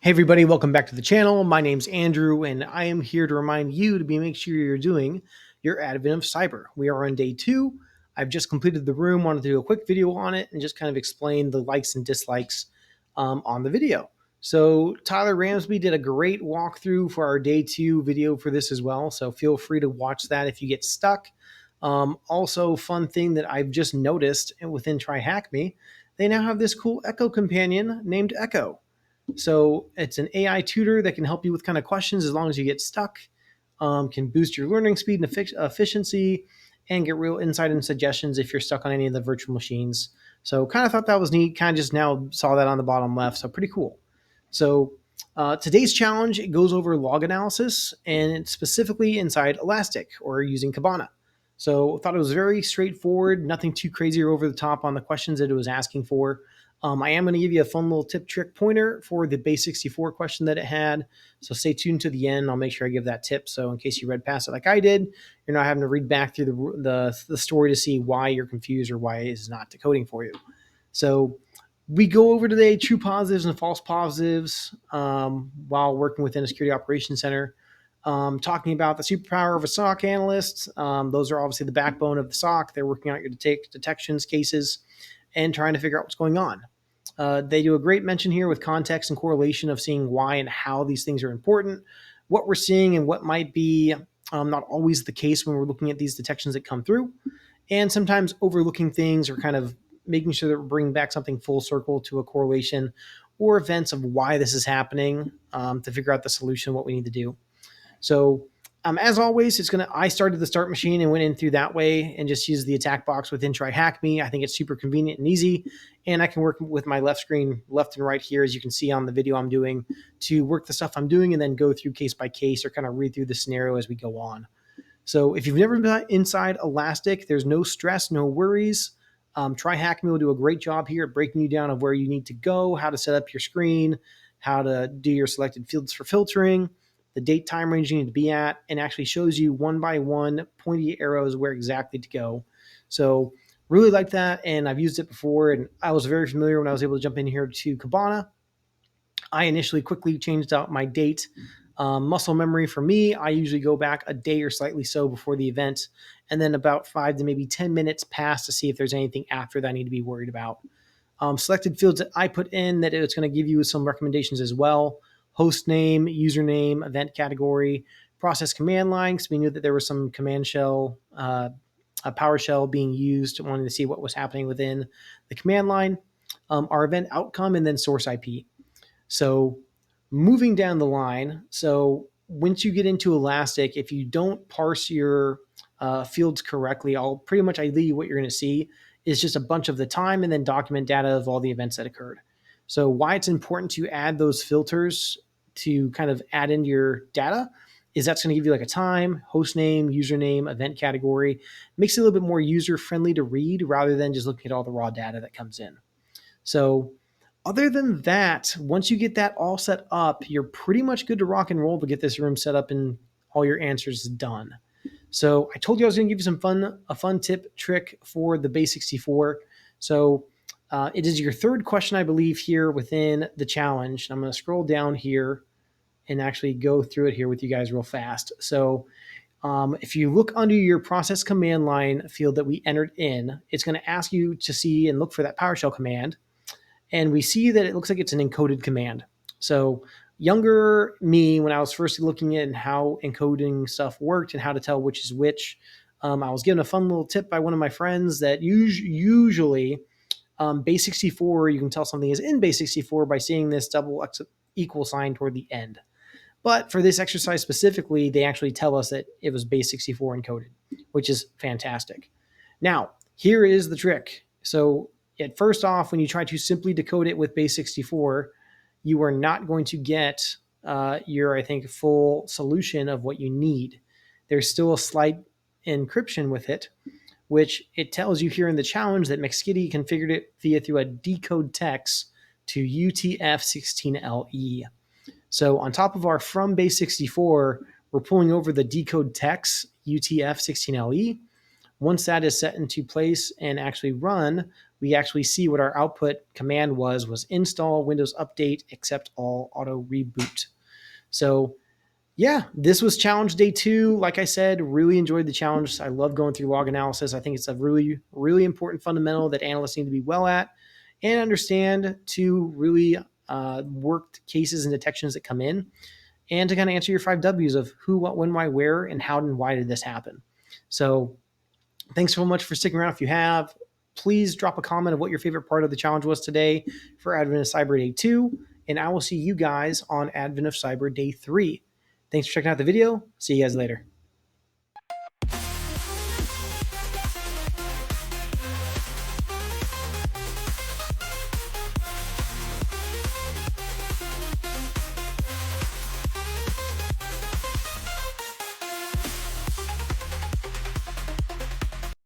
Hey everybody, welcome back to the channel. My name's Andrew and I am here to remind you to make sure you're doing your Advent of Cyber. We are on day 2. I've just completed the room, wanted to do a quick video on it and just kind of explain the likes and dislikes on the video. So Tyler Ramsby did a great walkthrough for our day 2 video for this as well. So feel free to watch that if you get stuck. Also, fun thing that I've just noticed within TryHackMe, they now have this cool Echo companion named Echo. So it's an AI tutor that can help you with kind of questions as long as you get stuck, can boost your learning speed and efficiency, and get real insight and suggestions if you're stuck on any of the virtual machines. So kind of thought that was neat. Kind of just now saw that on the bottom left. So pretty cool. So today's challenge, it goes over log analysis and it's specifically inside Elastic or using Kibana. So thought it was very straightforward, nothing too crazy or over the top on the questions that it was asking for. I am going to give you a fun little tip trick pointer for the base 64 question that it had. So stay tuned to the end. I'll make sure I give that tip. So in case you read past it like I did, you're not having to read back through the story to see why you're confused or why it's not decoding for you. So we go over today true positives and false positives while working within a security operations center. Talking about the superpower of a SOC analyst. Those are obviously the backbone of the SOC. They're working out your detections cases and trying to figure out what's going on. They do a great mention here with context and correlation of seeing why and how these things are important, what we're seeing and what might be not always the case when we're looking at these detections that come through, and sometimes overlooking things or kind of making sure that we're bringing back something full circle to a correlation or events of why this is happening to figure out the solution, what we need to do. So as always, I started the start machine and went in through that way and just used the attack box within TryHackMe. I think it's super convenient and easy. And I can work with my left screen, left and right here, as you can see on the video I'm doing, to work the stuff I'm doing and then go through case by case or kind of read through the scenario as we go on. So if you've never been inside Elastic, there's no stress, no worries. TryHackMe will do a great job here at breaking you down of where you need to go, how to set up your screen, how to do your selected fields for filtering, the date time range you need to be at, and actually shows you one by one pointy arrows where exactly to go. So really like that, and I've used it before, and I was very familiar when I was able to jump in here to Kibana. I initially quickly changed out my date. Muscle memory for me, I usually go back a day or slightly so before the event, and then about 5 to maybe 10 minutes pass to see if there's anything after that I need to be worried about. Selected fields that I put in that it's going to give you some recommendations as well. Host name, username, event category, process command line, because we knew that there was some command shell, a PowerShell being used, wanting to see what was happening within the command line, our event outcome, and then source IP. So moving down the line, so once you get into Elastic, if you don't parse your fields correctly, ideally what you're going to see is just a bunch of the time and then document data of all the events that occurred. So why it's important to add those filters to kind of add into your data is that's going to give you like a time, host name, username, event category. Makes it a little bit more user friendly to read rather than just looking at all the raw data that comes in. So other than that, once you get that all set up, you're pretty much good to rock and roll to get this room set up and all your answers done. So I told you I was going to give you a fun tip trick for the base 64. So it is your third question, I believe, here within the challenge. I'm going to scroll down here and actually go through it here with you guys real fast. So if you look under your process command line field that we entered in, it's going to ask you to see and look for that PowerShell command. And we see that it looks like it's an encoded command. So younger me, when I was first looking at how encoding stuff worked and how to tell which is which, I was given a fun little tip by one of my friends that usually base 64, you can tell something is in base 64 by seeing this double equal sign toward the end. But for this exercise specifically, they actually tell us that it was base 64 encoded, which is fantastic. Now, here is the trick. So first off, when you try to simply decode it with base 64, you are not going to get your, I think, full solution of what you need. There's still a slight encryption with it, which it tells you here in the challenge that McSkitty configured it through a decode text to UTF-16LE. So on top of our from base 64, we're pulling over the decode text UTF-16LE. Once that is set into place and actually run, we actually see what our output command was install Windows Update accept all auto reboot. So yeah, this was challenge day 2. Like I said, really enjoyed the challenge. I love going through log analysis. I think it's a really, really important fundamental that analysts need to be well at and understand to really work cases and detections that come in, and to kind of answer your 5 W's of who, what, when, why, where, and how and why did this happen. So thanks so much for sticking around. If you have, please drop a comment of what your favorite part of the challenge was today for Advent of Cyber Day 2, and I will see you guys on Advent of Cyber Day 3. Thanks for checking out the video. See you guys later.